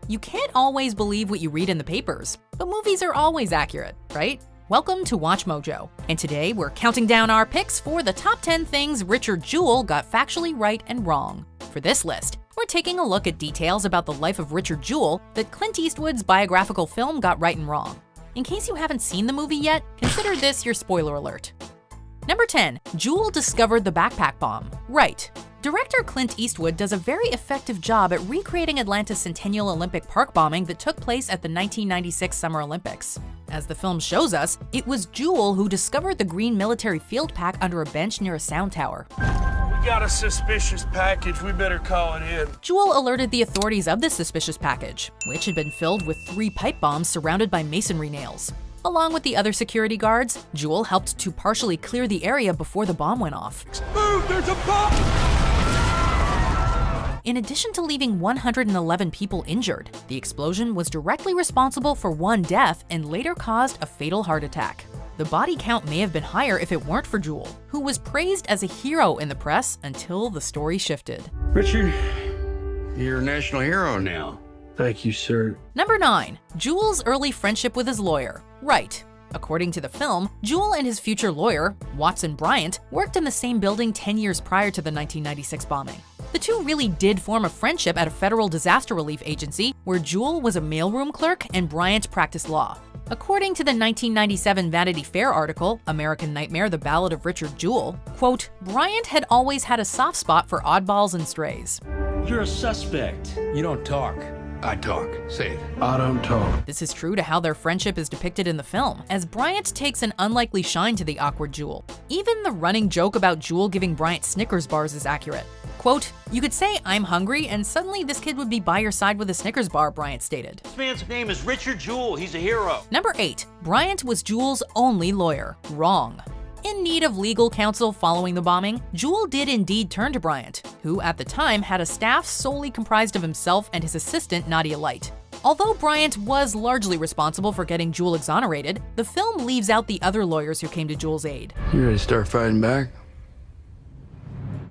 You can't always believe what you read in the papers, but movies are always accurate, right? Welcome to Watch Mojo, and today we're counting down our picks for the top 10 things Richard Jewell got factually right and wrong. For this list, we're taking a look at details about the life of Richard Jewell that Clint Eastwood's biographical film got right and wrong. In case you haven't seen the movie yet, consider this your spoiler alert. Number 10. Jewell discovered the backpack bomb. Right. Director Clint Eastwood does a very effective job at recreating Atlanta's Centennial Olympic Park bombing that took place at the 1996 Summer Olympics. As the film shows us, it was Jewell who discovered the green military field pack under a bench near a sound tower. We got a suspicious package, we better call it in. Jewell alerted the authorities of this suspicious package, which had been filled with 3 pipe bombs surrounded by masonry nails. Along with the other security guards, Jewell helped to partially clear the area before the bomb went off. Move, there's a bomb! In addition to leaving 111 people injured, the explosion was directly responsible for 1 death and later caused a fatal heart attack. The body count may have been higher if it weren't for Jewell, who was praised as a hero in the press until the story shifted. Richard, you're a national hero now. Thank you, sir. Number 9. Jewell's early friendship with his lawyer. Right. According to the film, Jewell and his future lawyer, Watson Bryant, worked in the same building 10 years prior to the 1996 bombing. The two really did form a friendship at a federal disaster relief agency where Jewell was a mailroom clerk and Bryant practiced law. According to the 1997 Vanity Fair article, American Nightmare: The Ballad of Richard Jewell, quote, Bryant had always had a soft spot for oddballs and strays. You're a suspect. You don't talk. I talk. Say it. I don't talk. This is true to how their friendship is depicted in the film, as Bryant takes an unlikely shine to the awkward Jewell. Even the running joke about Jewell giving Bryant Snickers bars is accurate. Quote, you could say, I'm hungry, and suddenly this kid would be by your side with a Snickers bar, Bryant stated. This man's name is Richard Jewell. He's a hero. Number 8. Bryant was Jewell's only lawyer. Wrong. In need of legal counsel following the bombing, Jewell did indeed turn to Bryant, who at the time had a staff solely comprised of himself and his assistant, Nadia Light. Although Bryant was largely responsible for getting Jewell exonerated, the film leaves out the other lawyers who came to Jewell's aid. You ready to start fighting back?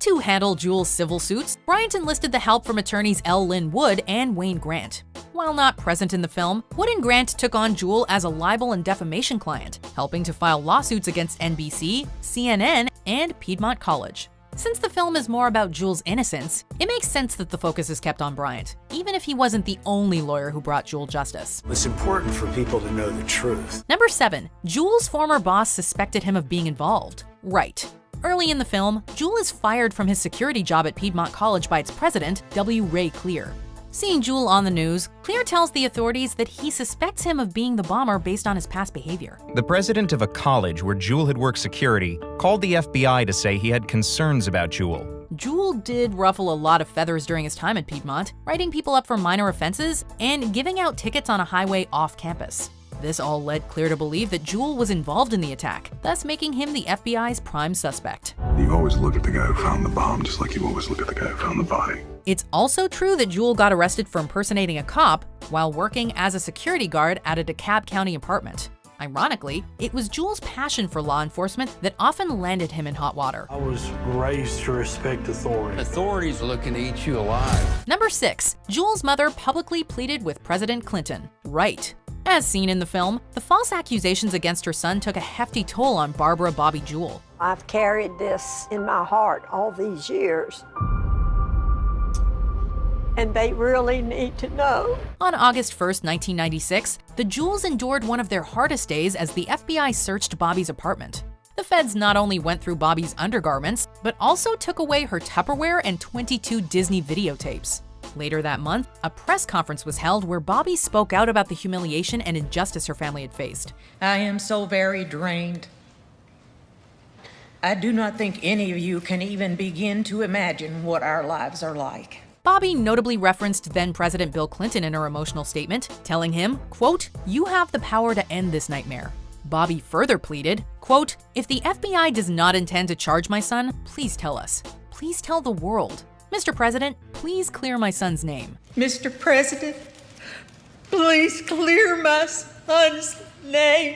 To handle Jewell's civil suits, Bryant enlisted the help from attorneys L. Lynn Wood and Wayne Grant. While not present in the film, Wood and Grant took on Jewell as a libel and defamation client, helping to file lawsuits against NBC, CNN, and Piedmont College. Since the film is more about Jewell's innocence, it makes sense that the focus is kept on Bryant, even if he wasn't the only lawyer who brought Jewell justice. It's important for people to know the truth. Number 7. Jewell's former boss suspected him of being involved. Right. Early in the film, Jewell is fired from his security job at Piedmont College by its president, W. Ray Clear. Seeing Jewell on the news, Clear tells the authorities that he suspects him of being the bomber based on his past behavior. The president of a college where Jewell had worked security called the FBI to say he had concerns about Jewell. Jewell did ruffle a lot of feathers during his time at Piedmont, writing people up for minor offenses and giving out tickets on a highway off campus. This all led Clear to believe that Jewell was involved in the attack, thus making him the FBI's prime suspect. You always look at the guy who found the bomb, just like you always look at the guy who found the body. It's also true that Jewell got arrested for impersonating a cop while working as a security guard at a DeKalb County apartment. Ironically, it was Jewell's passion for law enforcement that often landed him in hot water. I was raised to respect authority. Authorities are looking to eat you alive. Number 6. Jewell's mother publicly pleaded with President Clinton. Right. As seen in the film, the false accusations against her son took a hefty toll on Barbara Bobby Jewell. I've carried this in my heart all these years, and they really need to know. On August 1st, 1996, the Jewells endured one of their hardest days as the FBI searched Bobby's apartment. The feds not only went through Bobby's undergarments, but also took away her Tupperware and 22 Disney videotapes. Later that month, a press conference was held where Bobby spoke out about the humiliation and injustice her family had faced. I am so very drained. I do not think any of you can even begin to imagine what our lives are like. Bobby notably referenced then-President Bill Clinton in her emotional statement, telling him, quote, you have the power to end this nightmare. Bobby further pleaded, quote, if the FBI does not intend to charge my son, please tell us. Please tell the world. Mr. President, please clear my son's name. Mr. President, please clear my son's name.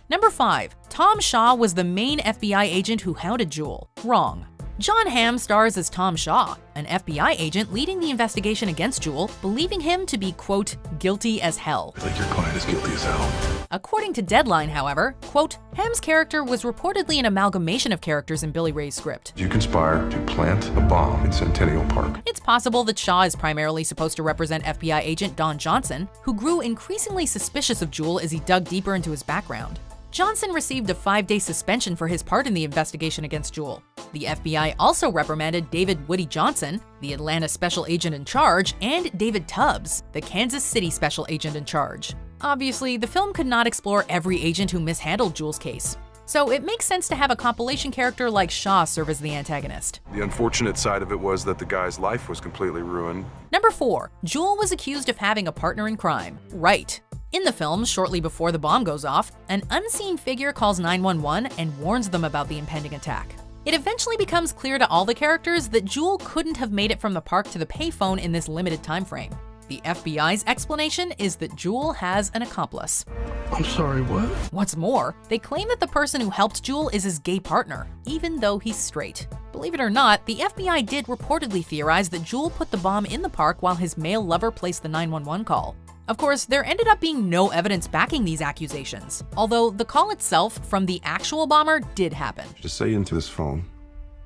Number 5. Tom Shaw was the main FBI agent who hounded Jewell. Wrong. John Hamm stars as Tom Shaw, an FBI agent leading the investigation against Jewell, believing him to be, quote, guilty as hell. I think your client is guilty as hell. According to Deadline, however, quote, Hamm's character was reportedly an amalgamation of characters in Billy Ray's script. You conspire to plant a bomb in Centennial Park. It's possible that Shaw is primarily supposed to represent FBI agent Don Johnson, who grew increasingly suspicious of Jewell as he dug deeper into his background. Johnson received a 5-day suspension for his part in the investigation against Jewell. The FBI also reprimanded David Woody Johnson, the Atlanta special agent in charge, and David Tubbs, the Kansas City special agent in charge. Obviously, the film could not explore every agent who mishandled Jewell's case, so it makes sense to have a compilation character like Shaw serve as the antagonist. The unfortunate side of it was that the guy's life was completely ruined. Number 4. Jewell was accused of having a partner in crime. Right. In the film, shortly before the bomb goes off, an unseen figure calls 911 and warns them about the impending attack. It eventually becomes clear to all the characters that Jewell couldn't have made it from the park to the payphone in this limited time frame. The FBI's explanation is that Jewell has an accomplice. I'm sorry, what? What's more, they claim that the person who helped Jewell is his gay partner, even though he's straight. Believe it or not, the FBI did reportedly theorize that Jewell put the bomb in the park while his male lover placed the 911 call. Of course, there ended up being no evidence backing these accusations, although the call itself from the actual bomber did happen. Just say into this phone,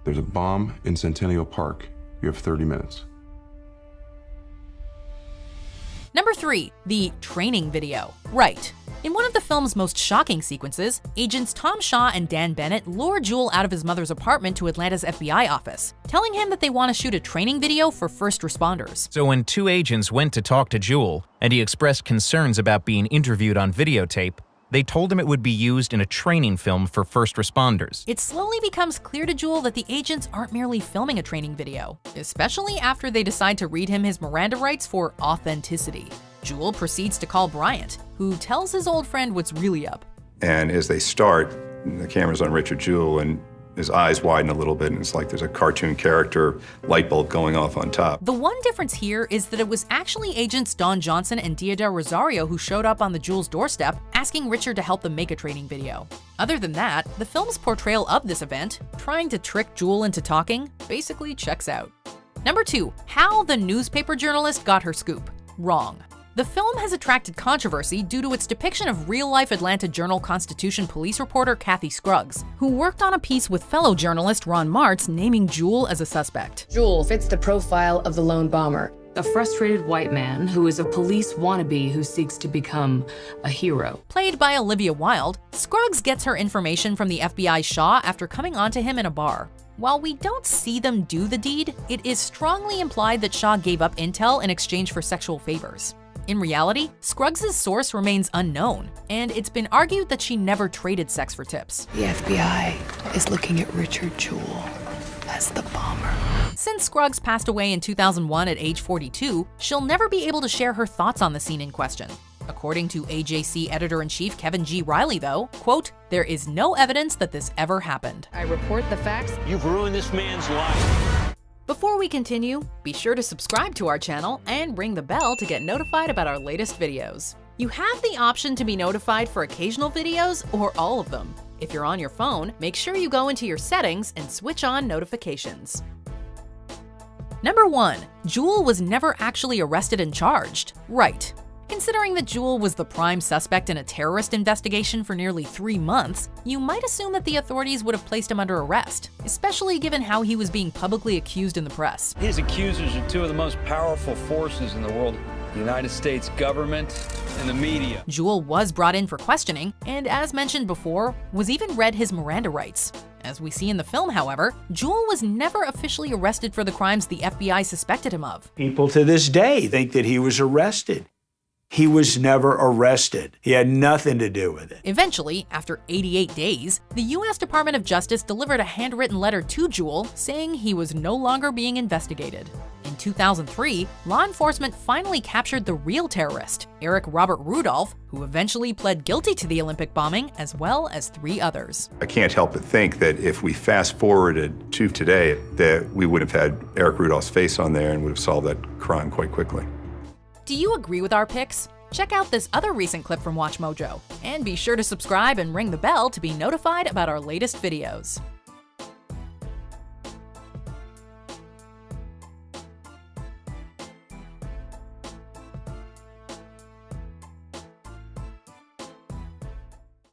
there's a bomb in Centennial Park. You have 30 minutes. Number 3. The training video. Right. In one of the film's most shocking sequences, agents Tom Shaw and Dan Bennett lure Jewell out of his mother's apartment to Atlanta's FBI office, telling him that they want to shoot a training video for first responders. So when 2 agents went to talk to Jewell, and he expressed concerns about being interviewed on videotape, they told him it would be used in a training film for first responders. It slowly becomes clear to Jewell that the agents aren't merely filming a training video, especially after they decide to read him his Miranda rights for authenticity. Jewell proceeds to call Bryant, who tells his old friend what's really up. And as they start, the camera's on Richard Jewell, and his eyes widen a little bit, and it's like there's a cartoon character light bulb going off on top. The one difference here is that it was actually agents Don Johnson and Diodar Rosario who showed up on the Jewell's doorstep, asking Richard to help them make a training video. Other than that, the film's portrayal of this event, trying to trick Jewell into talking, basically checks out. Number 2. How the newspaper journalist got her scoop. Wrong. The film has attracted controversy due to its depiction of real-life Atlanta Journal-Constitution police reporter Kathy Scruggs, who worked on a piece with fellow journalist Ron Martz naming Jewell as a suspect. Jewell fits the profile of the lone bomber, a frustrated white man who is a police wannabe who seeks to become a hero. Played by Olivia Wilde, Scruggs gets her information from the FBI's Shaw after coming onto him in a bar. While we don't see them do the deed, it is strongly implied that Shaw gave up intel in exchange for sexual favors. In reality, Scruggs' source remains unknown, and it's been argued that she never traded sex for tips. The FBI is looking at Richard Jewell as the bomber. Since Scruggs passed away in 2001 at age 42, she'll never be able to share her thoughts on the scene in question. According to AJC Editor-in-Chief Kevin G. Riley, though, quote, "There is no evidence that this ever happened." I report the facts. You've ruined this man's life. Before we continue, be sure to subscribe to our channel and ring the bell to get notified about our latest videos. You have the option to be notified for occasional videos or all of them. If you're on your phone, make sure you go into your settings and switch on notifications. Number 1. Jewell was never actually arrested and charged. Right. Considering that Jewell was the prime suspect in a terrorist investigation for nearly 3 months, you might assume that the authorities would have placed him under arrest, especially given how he was being publicly accused in the press. His accusers are 2 of the most powerful forces in the world, the United States government and the media. Jewell was brought in for questioning, and as mentioned before, was even read his Miranda rights. As we see in the film, however, Jewell was never officially arrested for the crimes the FBI suspected him of. People to this day think that he was arrested. He was never arrested. He had nothing to do with it. Eventually, after 88 days, the U.S. Department of Justice delivered a handwritten letter to Jewell saying he was no longer being investigated. In 2003, law enforcement finally captured the real terrorist, Eric Robert Rudolph, who eventually pled guilty to the Olympic bombing, as well as 3 others. I can't help but think that if we fast forwarded to today, that we would have had Eric Rudolph's face on there and would have solved that crime quite quickly. Do you agree with our picks? Check out this other recent clip from WatchMojo, and be sure to subscribe and ring the bell to be notified about our latest videos.